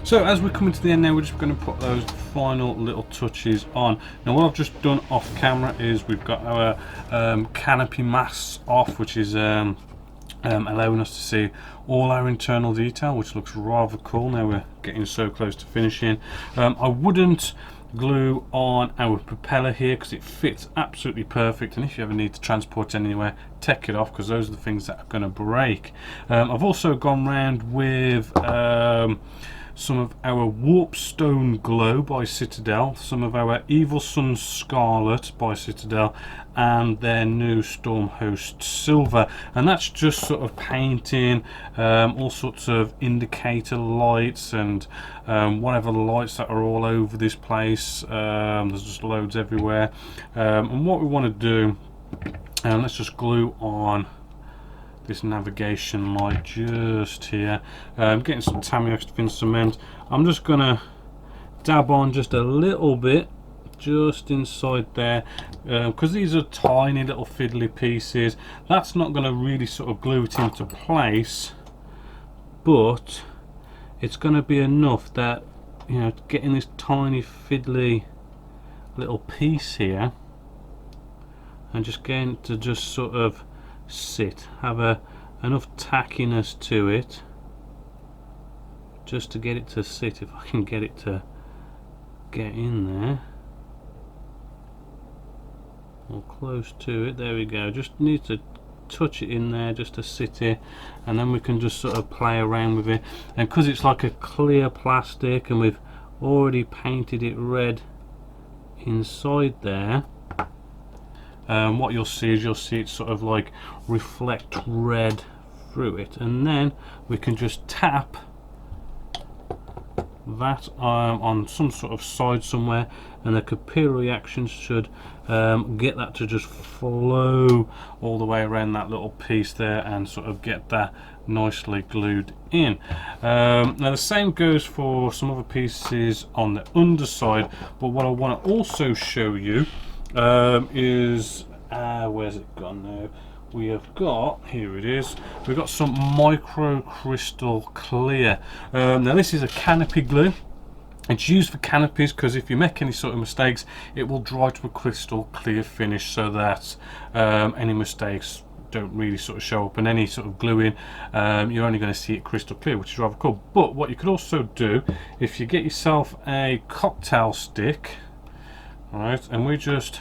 So as we're coming to the end now, we're just going to put those final little touches on. Now what I've just done off camera is we've got our canopy masks off, which is allowing us to see all our internal detail, which looks rather cool. Now we're getting so close to finishing. I wouldn't glue on our propeller here because it fits absolutely perfect, and if you ever need to transport it anywhere, take it off because those are the things that are going to break. I've also gone round with some of our Warpstone Glow by Citadel, some of our Evil Sun Scarlet by Citadel, and their new Stormhost Silver, and that's just sort of painting all sorts of indicator lights and whatever lights that are all over this place. There's just loads everywhere, and what we want to do, let's just glue on this navigation light just here. Getting some Tamiya thin cement. I'm just gonna dab on just a little bit just inside there, because these are tiny little fiddly pieces. That's not going to really sort of glue it into place, but it's going to be enough that, you know, getting this tiny fiddly little piece here and just getting to just sort of sit, have enough tackiness to it just to get it to sit. If I can get it to get in there or close to it, there we go. Just need to touch it in there just to sit here, and then we can just sort of play around with it. And because it's like a clear plastic and we've already painted it red inside there, what you'll see is it sort of like reflect red through it, and then we can just tap that on some sort of side somewhere, and the capillary action should get that to just flow all the way around that little piece there and sort of get that nicely glued in. Now the same goes for some other pieces on the underside, but what I want to also show you is where's it gone now? We have got, here it is, we've got some micro crystal clear. Now this is a canopy glue. It's used for canopies because if you make any sort of mistakes, it will dry to a crystal clear finish, so that any mistakes don't really sort of show up, and any sort of gluing, you're only going to see it crystal clear, which is rather cool. But what you could also do, if you get yourself a cocktail stick, right, and we just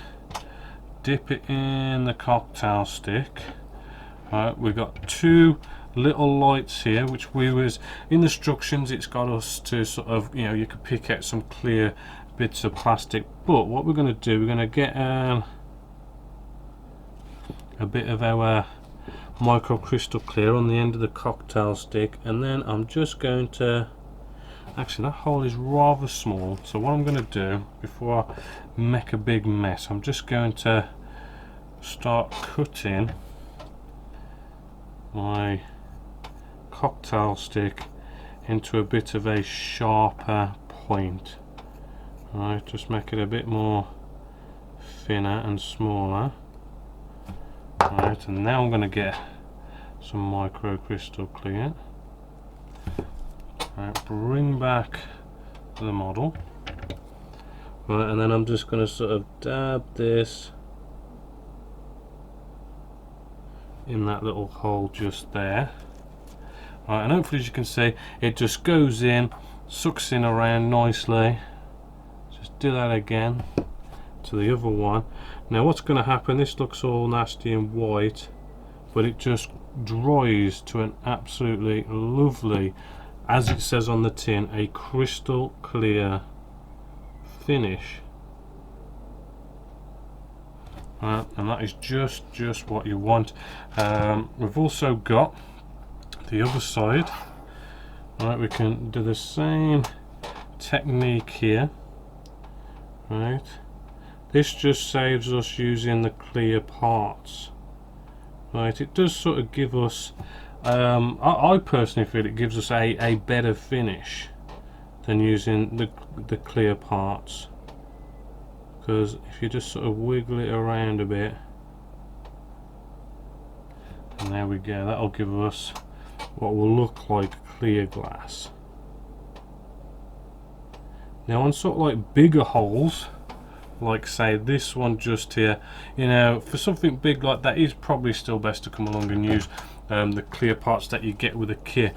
dip it in the cocktail stick. Right, we've got two little lights here, which we was in the instructions, it's got us to sort of, you know, you could pick out some clear bits of plastic, but what we're going to do, we're going to get a bit of our micro crystal clear on the end of the cocktail stick, and then I'm just going to, actually that hole is rather small, so what I'm going to do before I make a big mess, I'm just going to start cutting my cocktail stick into a bit of a sharper point. Right, just make it a bit more thinner and smaller. Right, and now I'm going to get some micro crystal clear. Right, bring back the model. Right, and then I'm just going to sort of dab this in that little hole just there. Right, and hopefully, as you can see, it just goes in, sucks in around nicely. Just do that again to the other one. Now what's going to happen, this looks all nasty and white, but it just dries to an absolutely lovely, as it says on the tin, a crystal clear finish. And that is just what you want. We've also got the other side. Right, we can do the same technique here. Right, this just saves us using the clear parts. Right, it does sort of give us, I personally feel it gives us a better finish than using the clear parts, because if you just sort of wiggle it around a bit, and there we go, that'll give us what will look like clear glass. Now on sort of like bigger holes, like say this one just here, you know, for something big like that, is probably still best to come along and use the clear parts that you get with a kit.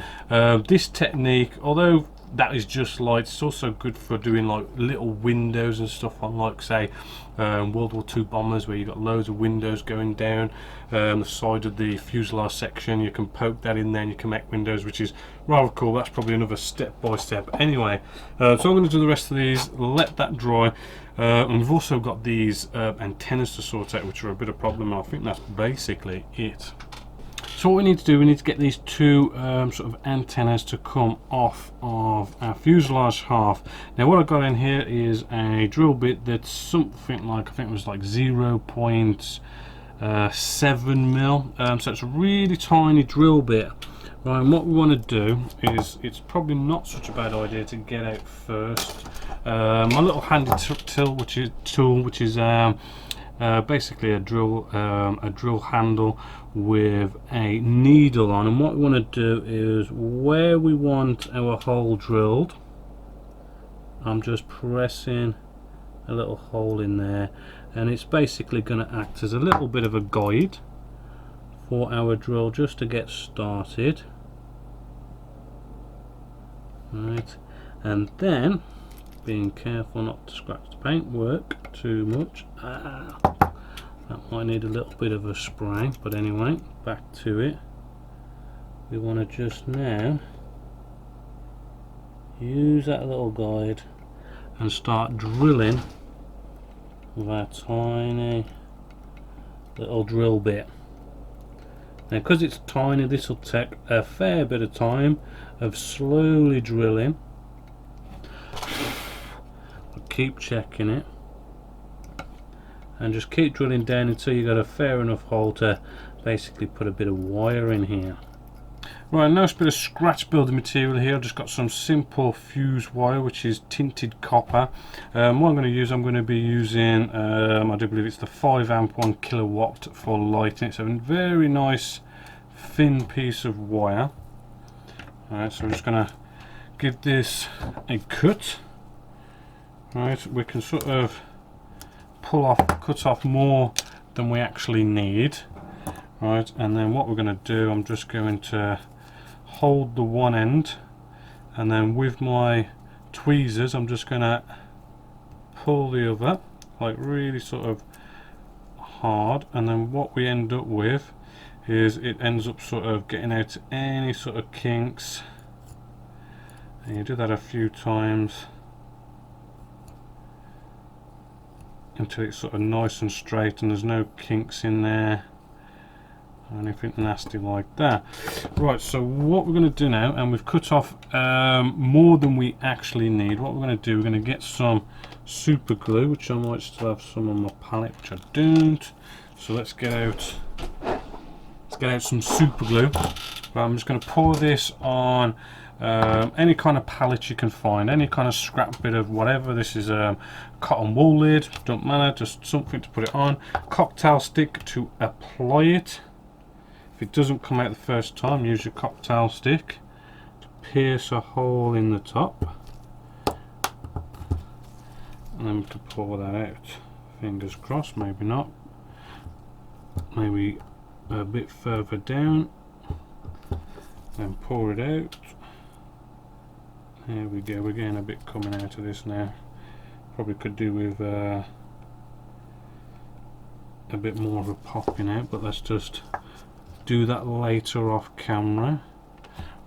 This technique, although that is just light, it's also good for doing like little windows and stuff on, like say World War II bombers, where you've got loads of windows going down the side of the fuselage section. You can poke that in there and you can make windows, which is rather cool. That's probably another step by step. Anyway, so I'm going to do the rest of these, let that dry, and we've also got these antennas to sort out, which are a bit of a problem, and I think that's basically it. So what we need to do, we need to get these two sort of antennas to come off of our fuselage half. Now what I've got in here is a drill bit that's something like, I think it was like 0.7 mil, so it's a really tiny drill bit. Right, and what we want to do is, it's probably not such a bad idea to get out first my little handy tool, which is basically a drill handle with a needle on, and what we want to do is, where we want our hole drilled, I'm just pressing a little hole in there, and it's basically going to act as a little bit of a guide for our drill just to get started. Right, and then being careful not to scratch the paintwork too much. That might need a little bit of a spray, but anyway, back to it. We want to just now use that little guide and start drilling with our tiny little drill bit. Now because it's tiny, this will take a fair bit of time of slowly drilling. I'll keep checking it and just keep drilling down until you got a fair enough hole to basically put a bit of wire in here. Right, nice bit of scratch building material here. I've just got some simple fuse wire, which is tinted copper. What I'm going to use, I'm going to be using I do believe it's the 5 amp 1 kilowatt for lighting. It's a very nice thin piece of wire. Alright, so I'm just going to give this a cut. Right, we can sort of cut off more than we actually need. Right, and then what we're going to do, I'm just going to hold the one end, and then with my tweezers I'm just going to pull the other, like really sort of hard, and then what we end up with is it ends up sort of getting out any sort of kinks, and you do that a few times until it's sort of nice and straight and there's no kinks in there or anything nasty like that. Right, so what we're going to do now, and we've cut off more than we actually need, what we're going to do, we're going to get some super glue, which I might still have some on my palette, which I don't. So let's get out some super glue. Right, I'm just going to pour this on any kind of pallet you can find, any kind of scrap bit of whatever. This is a cotton wool lid, don't matter, just something to put it on. Cocktail stick to apply it. If it doesn't come out the first time, use your cocktail stick to pierce a hole in the top, and then to pour that out. Fingers crossed, maybe not, maybe a bit further down, then pour it out. There we go, we're getting a bit coming out of this now. Probably could do with a bit more of a popping out, but let's just do that later off camera.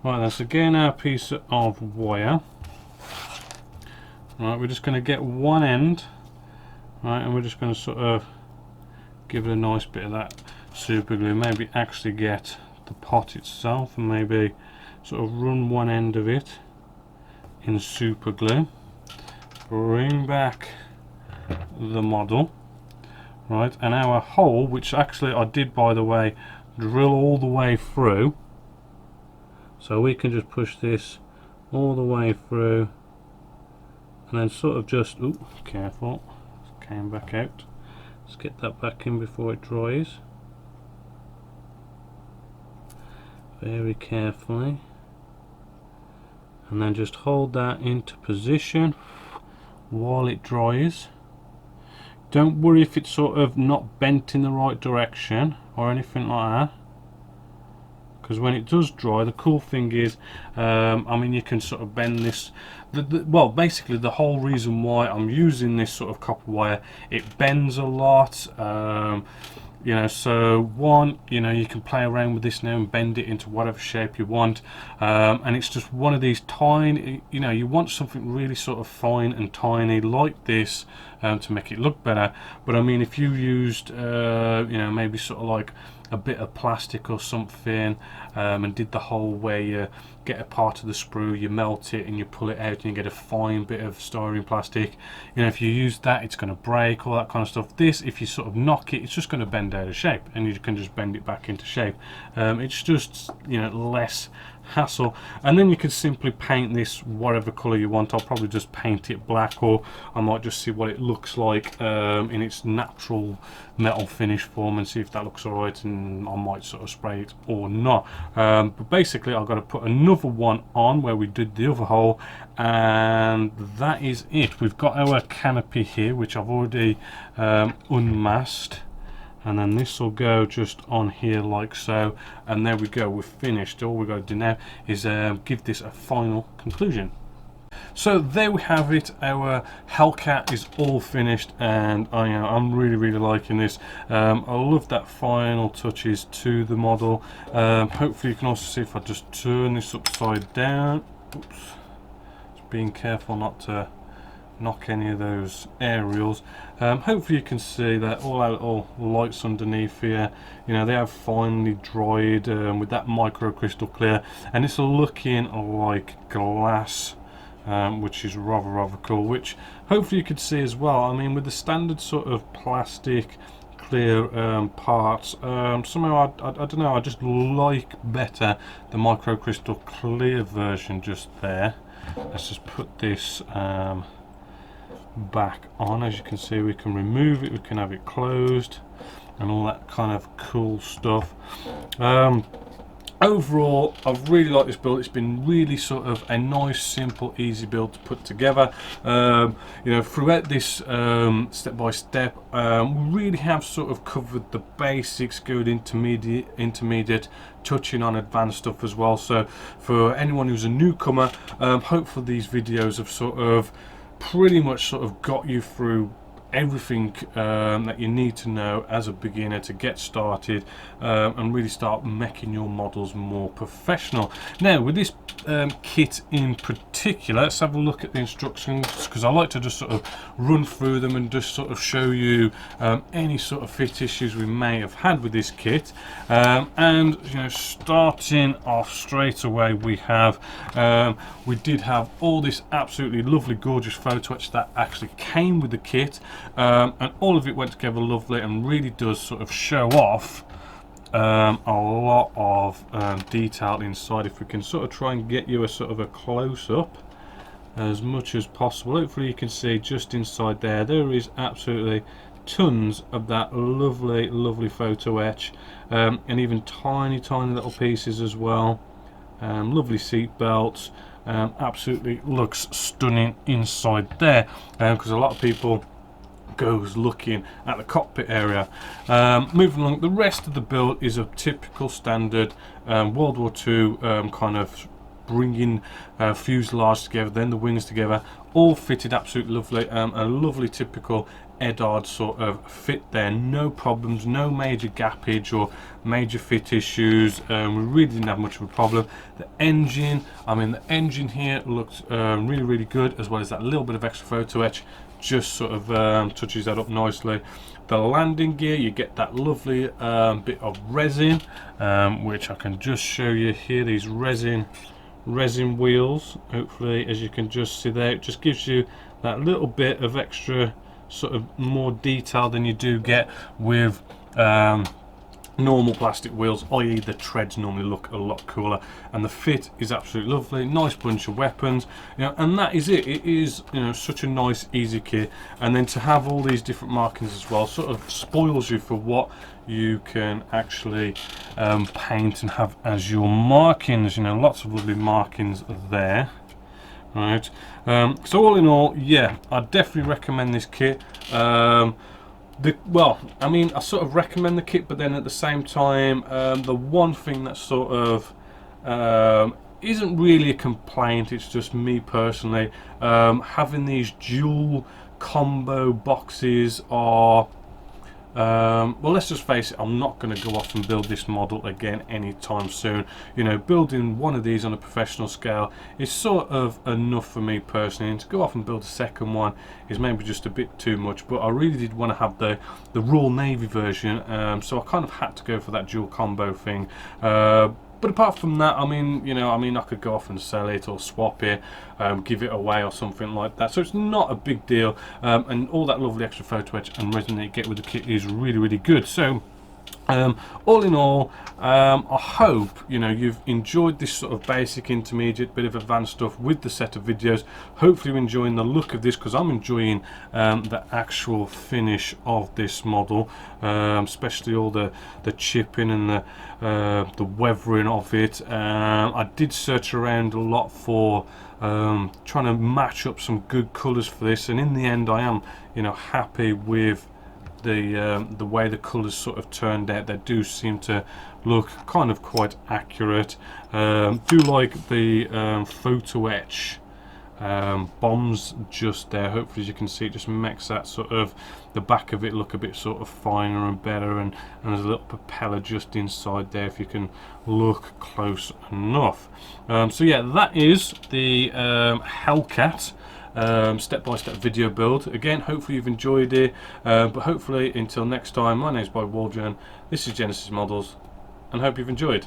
Right, that's again our piece of wire. Right, we're just going to get one end, right, and we're just going to sort of give it a nice bit of that super glue, maybe actually get the pot itself and maybe sort of run one end of it in super glue, bring back the model, right, and our hole, which actually I did, by the way, drill all the way through, so we can just push this all the way through and then sort of just, ooh, careful, it came back out, let's get that back in before it dries, very carefully, and then just hold that into position while it dries. Don't worry if it's sort of not bent in the right direction or anything like that, because when it does dry, the cool thing is, I mean, you can sort of bend this. Well, basically the whole reason why I'm using this sort of copper wire, it bends a lot. You know, so one, you know, you can play around with this now and bend it into whatever shape you want, and it's just one of these tiny, you know, you want something really sort of fine and tiny like this to make it look better. But I mean, if you used you know, maybe sort of like a bit of plastic or something, and did the whole where you get a part of the sprue, you melt it and you pull it out and you get a fine bit of styrene plastic, you know, if you use that, it's going to break, all that kind of stuff. This, if you sort of knock it, it's just going to bend out of shape, and you can just bend it back into shape. It's just, you know, less hassle. And then you can simply paint this whatever color you want. I'll probably just paint it black, or I might just see what it looks like in its natural metal finish form and see if that looks alright, and I might sort of spray it or not. But basically I've got to put another one on where we did the other hole, and that is it. We've got our canopy here, which I've already unmasked, and then this will go just on here like so, and there we go, we're finished. All we've got to do now is give this a final conclusion. So there we have it, our Hellcat is all finished, and I'm really liking this. I love that final touches to the model. Hopefully you can also see if I just turn this upside down. Oops, just being careful not to knock any of those aerials. Hopefully you can see that all our little lights underneath here, you know, they have finely dried with that micro crystal clear, and it's looking like glass, which is rather cool, which hopefully you could see as well. I mean, with the standard sort of plastic clear parts, somehow I don't know, I just like better the micro crystal clear version just there. Let's just put this back on. As you can see, we can remove it, we can have it closed, and all that kind of cool stuff. Overall, I've really liked this build. It's been really sort of a nice, simple, easy build to put together. You know, throughout this step by step, we really have sort of covered the basics, good, intermediate, touching on advanced stuff as well. So for anyone who's a newcomer, hopefully these videos have sort of pretty much sort of got you through everything that you need to know as a beginner to get started and really start making your models more professional. Now with this kit in particular, let's have a look at the instructions, because I like to just sort of run through them and just sort of show you any sort of fit issues we may have had with this kit. And you know, starting off straight away, we did have all this absolutely lovely gorgeous photo etch that actually came with the kit, and all of it went together lovely and really does sort of show off a lot of detail inside. If we can sort of try and get you a sort of a close-up as much as possible, hopefully you can see just inside there, there is absolutely tons of that lovely photo etch, and even tiny little pieces as well. Lovely seat belts, absolutely looks stunning inside there, because a lot of people goes looking at the cockpit area. Moving along, the rest of the build is a typical standard World War II kind of bringing fuselage together, then the wings together, all fitted absolutely lovely. A lovely typical Eduard sort of fit there, no problems, no major gappage or major fit issues. We really didn't have much of a problem. The engine, I mean, the engine here looks really good, as well as that little bit of extra photo etch just sort of touches that up nicely. The landing gear, you get that lovely bit of resin, which I can just show you here, these resin wheels. Hopefully, as you can just see there, it just gives you that little bit of extra sort of more detail than you do get with normal plastic wheels, i.e. the treads normally look a lot cooler, and the fit is absolutely lovely. Nice bunch of weapons, you know, and that is it. It is, you know, such a nice easy kit, and then to have all these different markings as well sort of spoils you for what you can actually paint and have as your markings. You know, lots of lovely markings there, Right. So all in all, yeah, I definitely recommend this kit. Well, I mean, I sort of recommend the kit, but then at the same time, the one thing that sort of isn't really a complaint, it's just me personally, having these dual combo boxes are, well, let's just face it, I'm not going to go off and build this model again anytime soon. You know, building one of these on a professional scale is sort of enough for me personally, and to go off and build a second one is maybe just a bit too much. But I really did want to have the Royal Navy version, so I kind of had to go for that dual combo thing. But apart from that, I mean, you know, I could go off and sell it or swap it, give it away or something like that. So it's not a big deal, and all that lovely extra photo etch and resin that you get with the kit is really, really good. So all in all, I hope, you know, you've enjoyed this sort of basic, intermediate, bit of advanced stuff with the set of videos. Hopefully you're enjoying the look of this, because I'm enjoying the actual finish of this model, especially all the chipping and the weathering of it. I did search around a lot for trying to match up some good colours for this, and in the end I am, you know, happy with the way the colours sort of turned out. They do seem to look kind of quite accurate. Do like the photo etch bombs just there. Hopefully as you can see, it just makes that sort of the back of it look a bit sort of finer and better, and there's a little propeller just inside there if you can look close enough. So yeah, that is the Hellcat step-by-step video build. Again, hopefully you've enjoyed it, but hopefully until next time, my name's Waldron, this is Genesis Models, and hope you've enjoyed.